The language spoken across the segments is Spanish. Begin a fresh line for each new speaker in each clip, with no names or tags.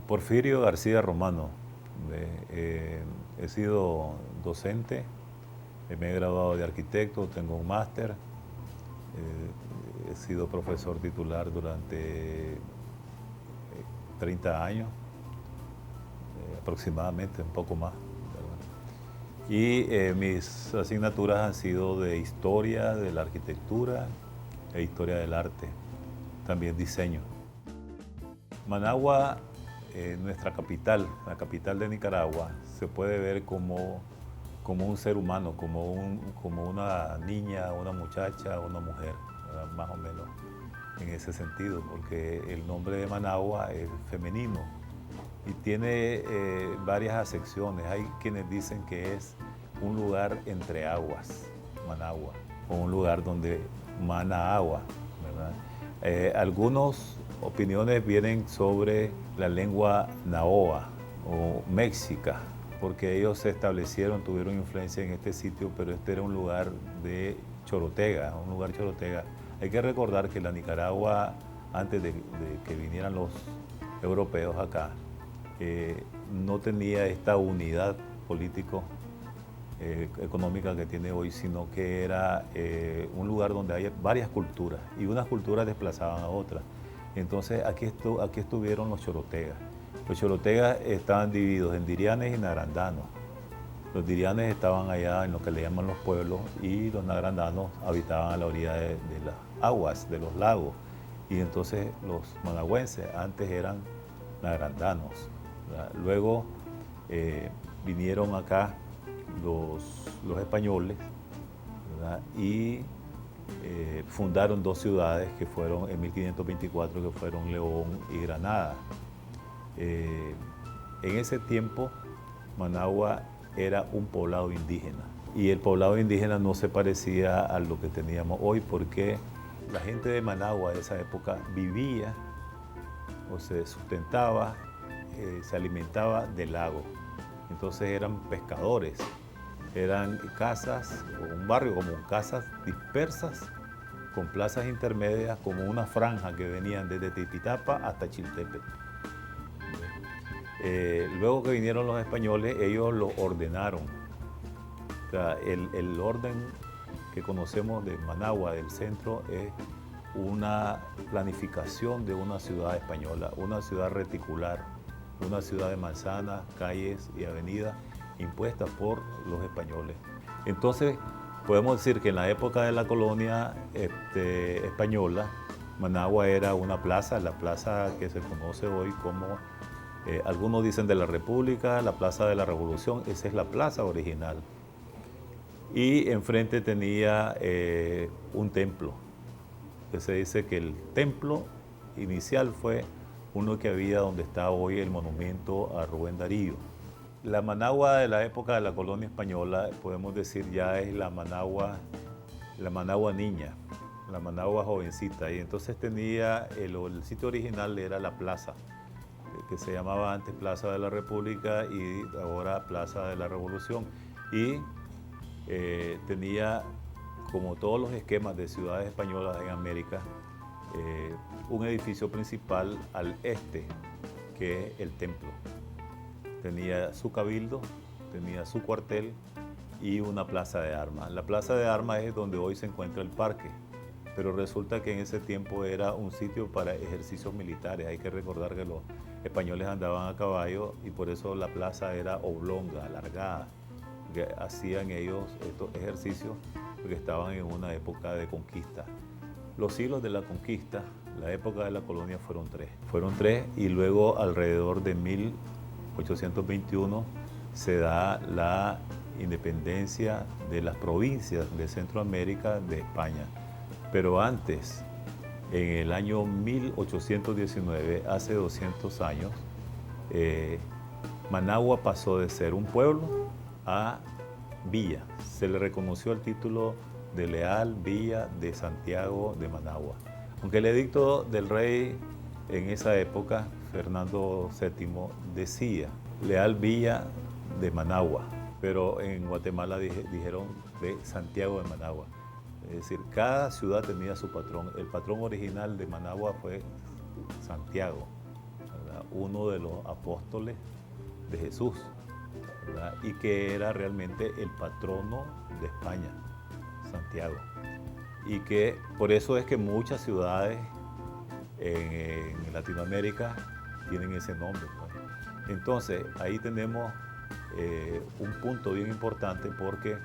Porfirio García Romano. He sido docente, me he graduado de arquitecto, tengo un máster, he sido profesor titular durante 30 años, aproximadamente, un poco más, ¿verdad? Y mis asignaturas han sido de historia de la arquitectura e historia del arte, también diseño. Managua, nuestra capital, la capital de Nicaragua, se puede ver como un ser humano, como una niña, una muchacha, una mujer, ¿verdad? Más o menos en ese sentido, porque el nombre de Managua es femenino y tiene varias acepciones. Hay quienes dicen que es un lugar entre aguas, Managua, o un lugar donde mana agua, ¿verdad? Algunas opiniones vienen sobre la lengua nahoa o méxica, porque ellos se establecieron, tuvieron influencia en este sitio, pero este era un lugar de chorotega, un lugar chorotega. Hay que recordar que la Nicaragua, antes de que vinieran los europeos acá, no tenía esta unidad político económica que tiene hoy, sino que era un lugar donde hay varias culturas y unas culturas desplazaban a otras. Entonces aquí estuvieron los chorotegas. Los chorotegas estaban divididos en dirianes y nagrandanos. Los dirianes estaban allá en lo que le llaman los pueblos y los nagrandanos habitaban a la orilla de las aguas, de los lagos. Y entonces los managüenses antes eran nagrandanos, ¿verdad? Luego vinieron acá los españoles, ¿verdad? Y fundaron dos ciudades que fueron en 1524, que fueron León y Granada. En ese tiempo Managua era un poblado indígena y el poblado indígena no se parecía a lo que teníamos hoy, porque la gente de Managua de esa época vivía o se sustentaba, se alimentaba del lago. Entonces eran pescadores, eran casas, o un barrio como casas dispersas, con plazas intermedias, como una franja que venían desde Tipitapa hasta Chiltepe. Luego que vinieron los españoles, ellos lo ordenaron. O sea, el orden que conocemos de Managua, del centro, es una planificación de una ciudad española, una ciudad reticular, una ciudad de manzanas, calles y avenidas impuestas por los españoles. Entonces, podemos decir que en la época de la colonia española, Managua era una plaza, la plaza que se conoce hoy como, algunos dicen de la República, la Plaza de la Revolución, esa es la plaza original. Y enfrente tenía un templo, que se dice que el templo inicial fue uno que había donde está hoy el monumento a Rubén Darío. La Managua de la época de la colonia española, podemos decir, ya es la Managua niña, la Managua jovencita. Y entonces tenía, el sitio original era la plaza, que se llamaba antes Plaza de la República y ahora Plaza de la Revolución. Y tenía, como todos los esquemas de ciudades españolas en América, un edificio principal al este, que es el templo. Tenía su cabildo, tenía su cuartel y una plaza de armas. La plaza de armas es donde hoy se encuentra el parque, pero resulta que en ese tiempo era un sitio para ejercicios militares. Hay que recordar que los españoles andaban a caballo y por eso la plaza era oblonga, alargada, que hacían ellos estos ejercicios porque estaban en una época de conquista. Los siglos de la conquista, la época de la colonia, fueron tres y luego alrededor de 1821 se da la independencia de las provincias de Centroamérica de España. Pero antes, en el año 1819, hace 200 años, Managua pasó de ser un pueblo a villa. Se le reconoció el título de Leal Villa de Santiago de Managua. Aunque el edicto del rey en esa época, Fernando VII, decía Leal Villa de Managua, pero en Guatemala dijeron de Santiago de Managua. Es decir, cada ciudad tenía su patrón. El patrón original de Managua fue Santiago, ¿verdad? uno de los apóstoles de Jesús, ¿verdad? Y que era realmente el patrono de España, Santiago. Y que por eso es que muchas ciudades en Latinoamérica tienen ese nombre, pues. Entonces, ahí tenemos un punto bien importante porque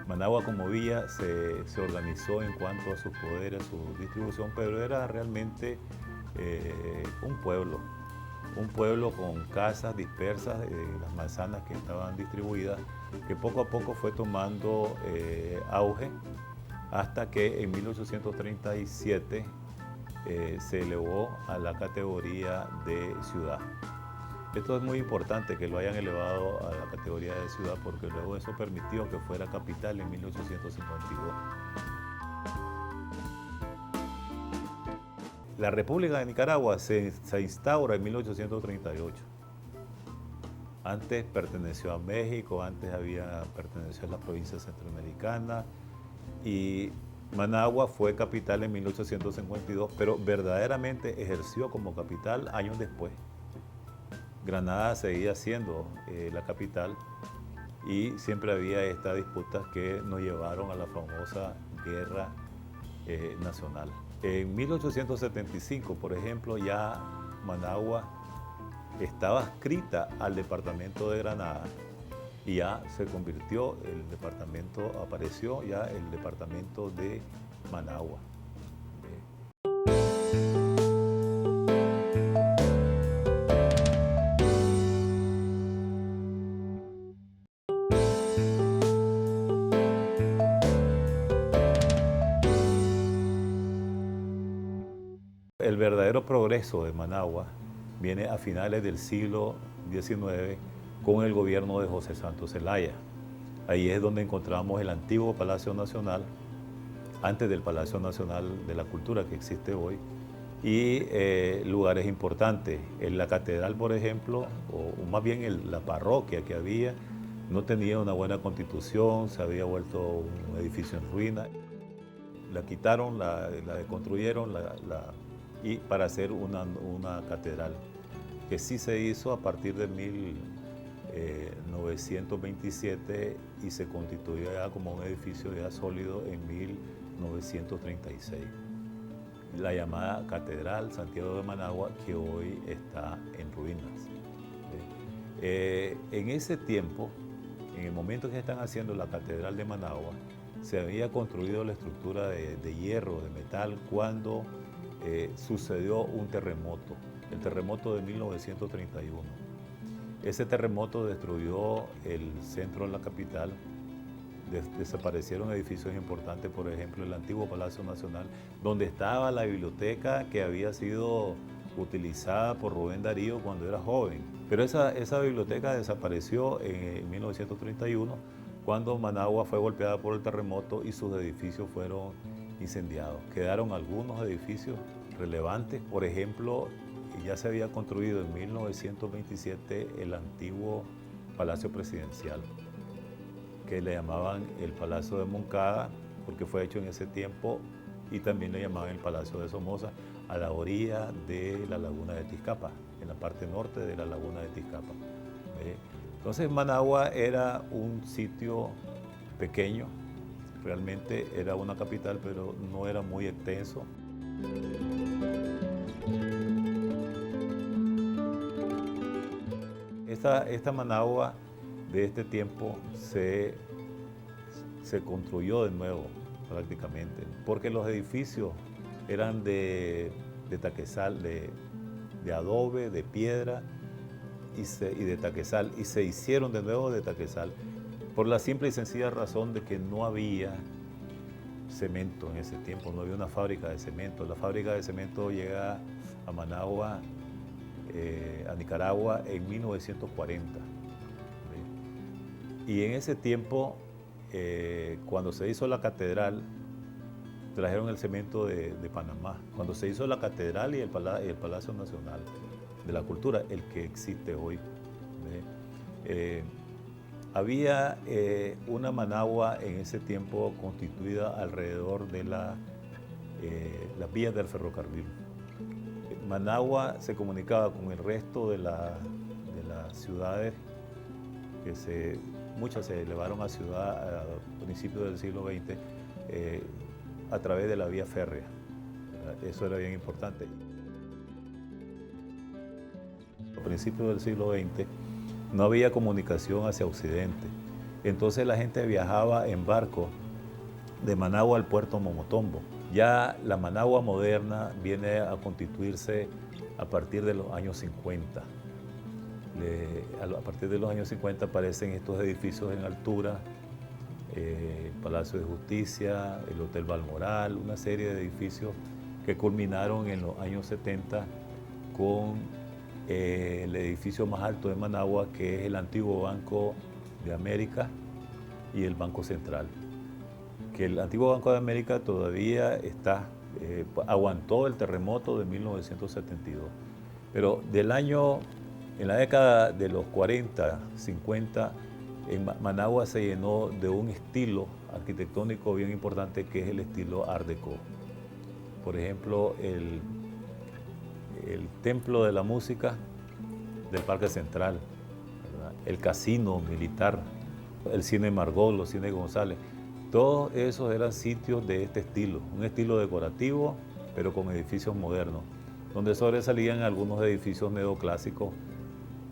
Managua como villa se organizó en cuanto a sus poderes, su distribución, pero era realmente un pueblo con casas dispersas, las manzanas que estaban distribuidas, que poco a poco fue tomando auge hasta que en 1837 se elevó a la categoría de ciudad. Esto es muy importante que lo hayan elevado a la categoría de ciudad porque luego eso permitió que fuera capital en 1852. La República de Nicaragua se instaura en 1838. Antes perteneció a México, antes perteneció a la provincia centroamericana y Managua fue capital en 1852, pero verdaderamente ejerció como capital años después. Granada seguía siendo la capital y siempre había estas disputas que nos llevaron a la famosa guerra nacional. En 1875, por ejemplo, ya Managua estaba adscrita al departamento de Granada y ya se convirtió, apareció ya el departamento de Managua. El verdadero progreso de Managua viene a finales del siglo XIX con el gobierno de José Santos Zelaya. Ahí es donde encontramos el antiguo Palacio Nacional, antes del Palacio Nacional de la Cultura que existe hoy, y lugares importantes. En la catedral, por ejemplo, o más bien la parroquia que había, no tenía una buena constitución, se había vuelto un edificio en ruina. La quitaron, la deconstruyeron y para hacer una catedral, que sí se hizo a partir de 1927 y se constituyó ya como un edificio ya sólido en 1936. La llamada Catedral Santiago de Managua, que hoy está en ruinas. En ese tiempo, en el momento que están haciendo la Catedral de Managua, se había construido la estructura de hierro, de metal, cuando sucedió un terremoto, el terremoto de 1931. Ese terremoto destruyó el centro de la capital, desaparecieron edificios importantes, por ejemplo el antiguo Palacio Nacional, donde estaba la biblioteca que había sido utilizada por Rubén Darío cuando era joven. Pero esa biblioteca desapareció en 1931, cuando Managua fue golpeada por el terremoto y sus edificios fueron incendiados. Quedaron algunos edificios relevantes, por ejemplo, ya se había construido en 1927 el antiguo Palacio Presidencial, que le llamaban el Palacio de Moncada, porque fue hecho en ese tiempo, y también le llamaban el Palacio de Somoza, a la orilla de la laguna de Tizcapa, en la parte norte de la laguna de Tizcapa. Entonces Managua era un sitio pequeño, realmente era una capital, pero no era muy extenso. Esta Managua de este tiempo se construyó de nuevo prácticamente, porque los edificios eran de taquezal, de adobe, de piedra y de taquezal, y se hicieron de nuevo de taquezal, por la simple y sencilla razón de que no había cemento en ese tiempo, no había una fábrica de cemento. La fábrica de cemento llega a Managua, a Nicaragua, en 1940. Y en ese tiempo, cuando se hizo la catedral, trajeron el cemento de Panamá. Cuando se hizo la catedral y el Palacio Nacional de la Cultura, el que existe hoy, había una Managua en ese tiempo constituida alrededor de las vías del ferrocarril. Managua se comunicaba con el resto de las ciudades muchas se elevaron a ciudad a principios del siglo XX a través de la vía férrea. Eso era bien importante. A principios del siglo XX no había comunicación hacia Occidente. Entonces la gente viajaba en barco de Managua al puerto Momotombo. Ya la Managua moderna viene a constituirse a partir de los años 50. A partir de los años 50 aparecen estos edificios en altura, el Palacio de Justicia, el Hotel Balmoral, una serie de edificios que culminaron en los años 70 con el edificio más alto de Managua, que es el antiguo Banco de América y el Banco Central. Que el antiguo Banco de América todavía aguantó el terremoto de 1972. Pero en la década de los 40, 50, en Managua se llenó de un estilo arquitectónico bien importante que es el estilo Art Deco. Por ejemplo, el Templo de la Música del Parque Central, ¿verdad? El Casino Militar, el Cine Margot, los Cines González. Todos esos eran sitios de este estilo, un estilo decorativo, pero con edificios modernos, donde sobresalían algunos edificios neoclásicos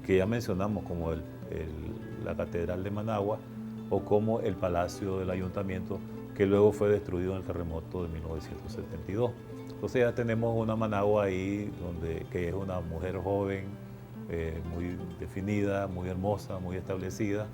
que ya mencionamos, como la Catedral de Managua o como el Palacio del Ayuntamiento, que luego fue destruido en el terremoto de 1972. Entonces ya tenemos una Managua ahí, que es una mujer joven, muy definida, muy hermosa, muy establecida,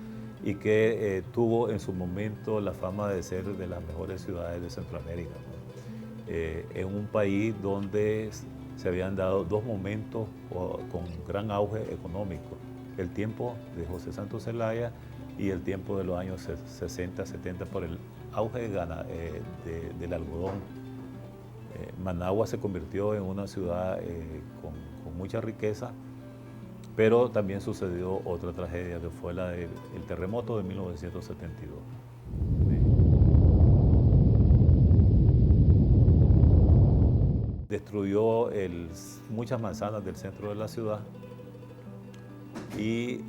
y que tuvo en su momento la fama de ser de las mejores ciudades de Centroamérica, ¿no? En un país donde se habían dado dos momentos con gran auge económico, el tiempo de José Santos Zelaya y el tiempo de los años 60, 70 por el auge del algodón. Managua se convirtió en una ciudad con mucha riqueza, pero también sucedió otra tragedia que fue el terremoto de 1972. Destruyó muchas manzanas del centro de la ciudad y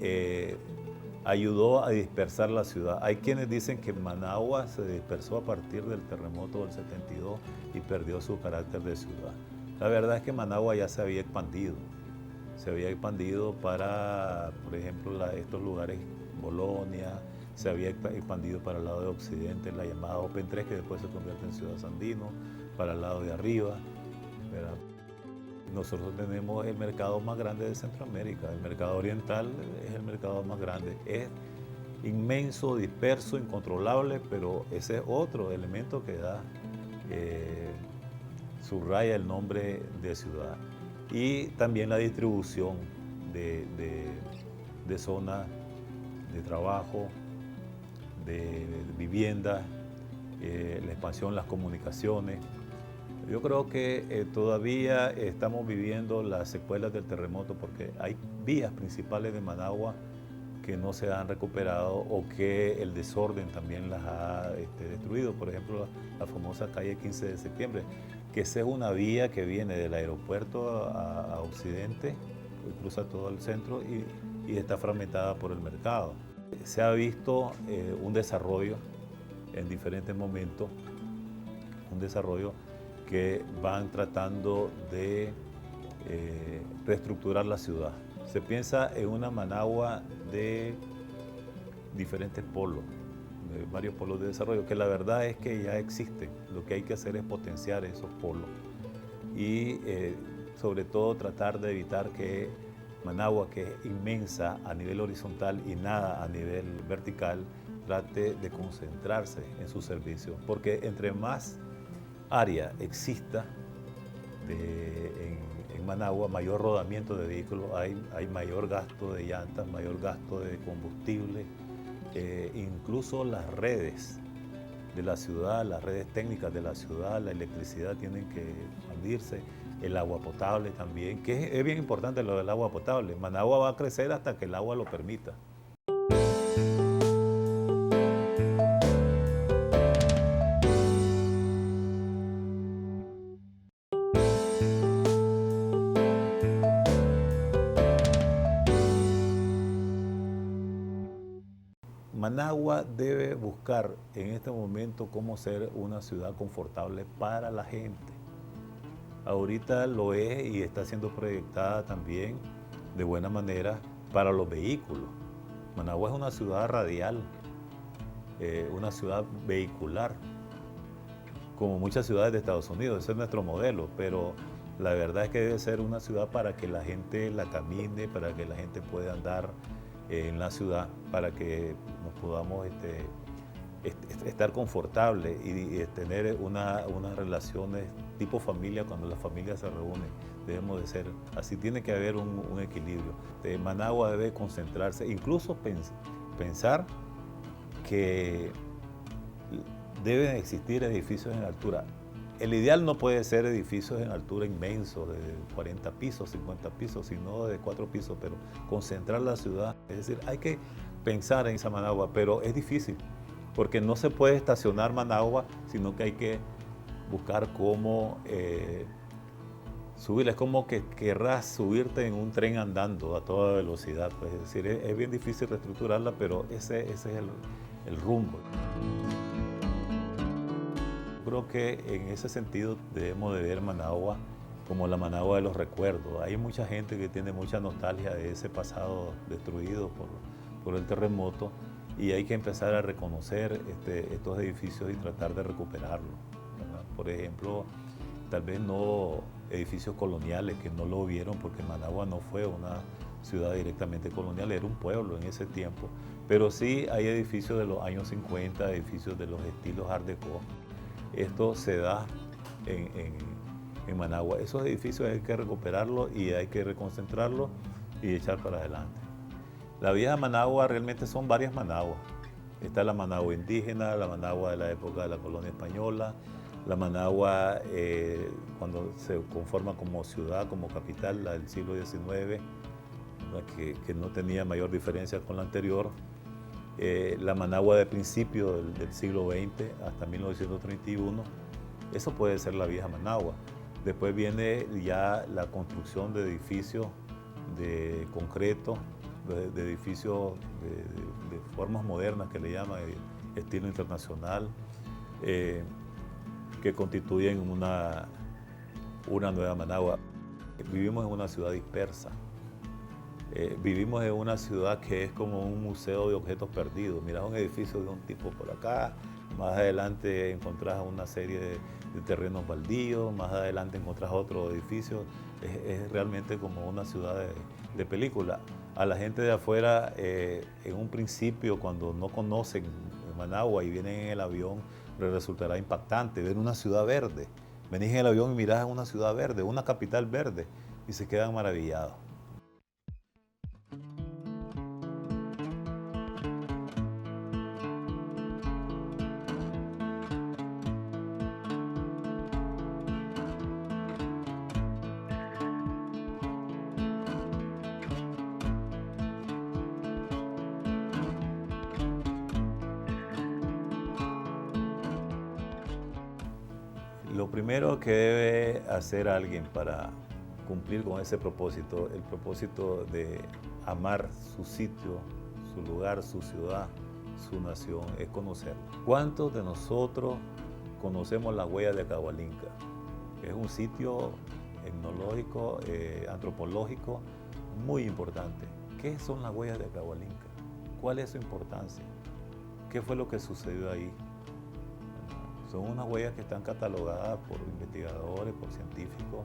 ayudó a dispersar la ciudad. Hay quienes dicen que Managua se dispersó a partir del terremoto del 72 y perdió su carácter de ciudad. La verdad es que Managua ya se había expandido. Se había expandido para, por ejemplo, estos lugares, Bolonia, se había expandido para el lado de Occidente, la llamada Open 3, que después se convierte en Ciudad Sandino, para el lado de arriba, ¿verdad? Nosotros tenemos el mercado más grande de Centroamérica, el mercado oriental es el mercado más grande. Es inmenso, disperso, incontrolable, pero ese es otro elemento que subraya el nombre de ciudad. Y también la distribución de zonas de trabajo, de vivienda, la expansión, las comunicaciones. Yo creo que todavía estamos viviendo las secuelas del terremoto porque hay vías principales de Managua que no se han recuperado o que el desorden también las ha destruido. Por ejemplo, la famosa calle 15 de septiembre, que esa es una vía que viene del aeropuerto a Occidente, cruza todo el centro y está fragmentada por el mercado. Se ha visto un desarrollo en diferentes momentos, un desarrollo que van tratando de reestructurar la ciudad. Se piensa en una Managua de diferentes polos, de varios polos de desarrollo, que la verdad es que ya existen. Lo que hay que hacer es potenciar esos polos y sobre todo tratar de evitar que Managua, que es inmensa a nivel horizontal y nada a nivel vertical, trate de concentrarse en sus servicios, porque entre más área exista en Managua, mayor rodamiento de vehículos, hay mayor gasto de llantas, mayor gasto de combustible, incluso las redes de la ciudad, las redes técnicas de la ciudad, la electricidad tienen que expandirse, el agua potable también, que es bien importante lo del agua potable. Managua va a crecer hasta que el agua lo permita. Managua debe buscar en este momento cómo ser una ciudad confortable para la gente. Ahorita lo es y está siendo proyectada también de buena manera para los vehículos. Managua es una ciudad radial, una ciudad vehicular, como muchas ciudades de Estados Unidos. Ese es nuestro modelo, pero la verdad es que debe ser una ciudad para que la gente la camine, para que la gente pueda andar en la ciudad, para que nos podamos estar confortables y tener unas relaciones tipo familia. Cuando la familia se reúne, debemos de ser así. Tiene que haber un equilibrio. Managua debe concentrarse, incluso pensar que deben existir edificios en altura. El ideal no puede ser edificios en altura inmensos, de 40 pisos, 50 pisos, sino de 4 pisos, pero concentrar la ciudad. Es decir, hay que pensar en esa Managua, pero es difícil, porque no se puede estacionar Managua, sino que hay que buscar cómo subirla. Es como que querrás subirte en un tren andando a toda velocidad. Pues, es decir, es bien difícil reestructurarla, pero ese es el rumbo. Creo que en ese sentido debemos de ver Managua como la Managua de los recuerdos. Hay mucha gente que tiene mucha nostalgia de ese pasado destruido por el terremoto, y hay que empezar a reconocer estos edificios y tratar de recuperarlos, ¿verdad? Por ejemplo, tal vez no edificios coloniales que no lo vieron, porque Managua no fue una ciudad directamente colonial, era un pueblo en ese tiempo, pero sí hay edificios de los años 50, edificios de los estilos Art Deco. Esto se da en Managua. Esos edificios hay que recuperarlos y hay que reconcentrarlos y echar para adelante. La vieja Managua realmente son varias Managuas. Está la Managua indígena, la Managua de la época de la colonia española, la Managua cuando se conforma como ciudad, como capital, la del siglo XIX, que no tenía mayor diferencia con la anterior. La Managua de principio del siglo XX hasta 1931, eso puede ser la vieja Managua. Después viene ya la construcción de edificios de concreto, de edificios de formas modernas que le llaman, estilo internacional, que constituyen una nueva Managua. Vivimos en una ciudad dispersa. Vivimos en una ciudad que es como un museo de objetos perdidos. Miras un edificio de un tipo por acá, más adelante encontrás una serie de terrenos baldíos, más adelante encontrás otro edificio. Es realmente como una ciudad de película. A la gente de afuera, en un principio, cuando no conocen Managua y vienen en el avión, les resultará impactante ver una ciudad verde. Venís en el avión y mirás una ciudad verde, una capital verde, y se quedan maravillados. Lo primero que debe hacer alguien para cumplir con ese propósito, el propósito de amar su sitio, su lugar, su ciudad, su nación, es conocerlo. ¿Cuántos de nosotros conocemos la huella de Acahualinca? Es un sitio etnológico, antropológico muy importante. ¿Qué son las huellas de Acahualinca? ¿Cuál es su importancia? ¿Qué fue lo que sucedió ahí? Son unas huellas que están catalogadas por investigadores, por científicos,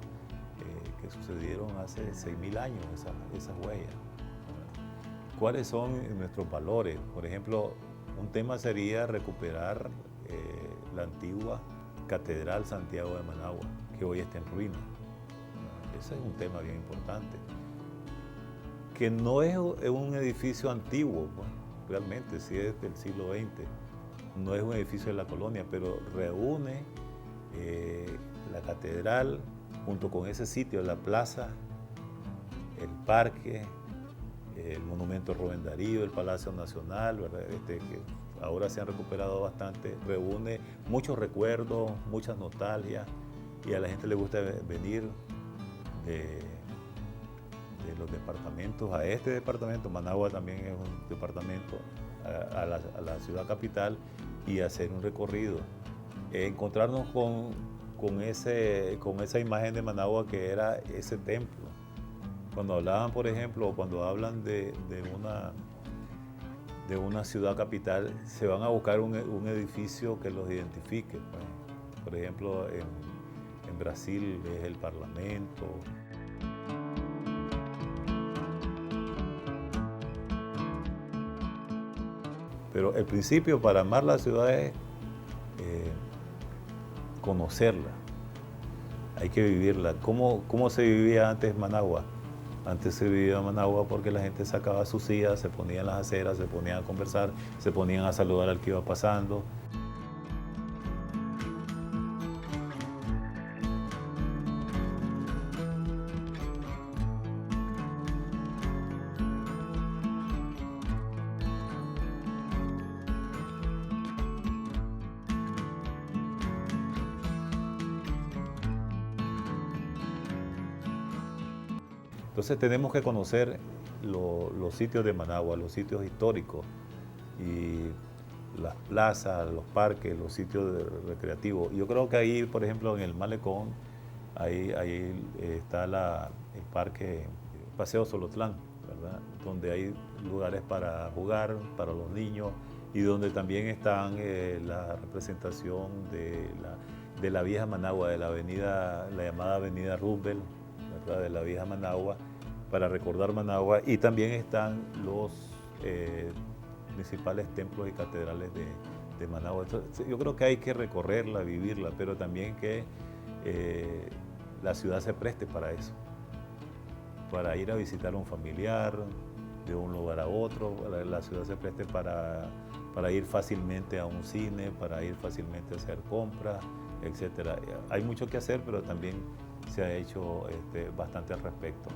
que sucedieron hace 6.000 años, esas huellas. ¿Cuáles son nuestros valores? Por ejemplo, un tema sería recuperar la antigua Catedral Santiago de Managua, que hoy está en ruinas. Ese es un tema bien importante. Que no es un edificio antiguo, pues, realmente, sí es del siglo XX. No es un edificio de la colonia, pero reúne la catedral junto con ese sitio, la plaza, el parque, el monumento Rubén Darío, el Palacio Nacional, ¿verdad? Que ahora se han recuperado bastante. Reúne muchos recuerdos, muchas nostalgias, y a la gente le gusta venir de los departamentos a este departamento. Managua también es un departamento a la ciudad capital y hacer un recorrido. Encontrarnos con esa imagen de Managua que era ese templo. Cuando hablaban, por ejemplo, cuando hablan de una ciudad capital, se van a buscar un edificio que los identifique, pues. Por ejemplo, en Brasil es el Parlamento. Pero el principio para amar la ciudad es conocerla. Hay que vivirla. ¿Cómo se vivía antes Managua? Antes se vivía en Managua porque la gente sacaba sus sillas, se ponía en las aceras, se ponían a conversar, se ponían a saludar al que iba pasando. Entonces tenemos que conocer los sitios de Managua, los sitios históricos y las plazas, los parques, los sitios recreativos. Yo creo que ahí, por ejemplo, en el Malecón, ahí está el parque Paseo Solotlán, ¿verdad? Donde hay lugares para jugar, para los niños, y donde también están la representación de la vieja Managua, de la llamada Avenida Roosevelt, ¿verdad? De la vieja Managua, para recordar Managua, y también están los principales templos y catedrales de Managua. Entonces, yo creo que hay que recorrerla, vivirla, pero también que la ciudad se preste para eso, para ir a visitar a un familiar de un lugar a otro, la ciudad se preste para ir fácilmente a un cine, para ir fácilmente a hacer compras, etc. Hay mucho que hacer, pero también se ha hecho bastante al respecto.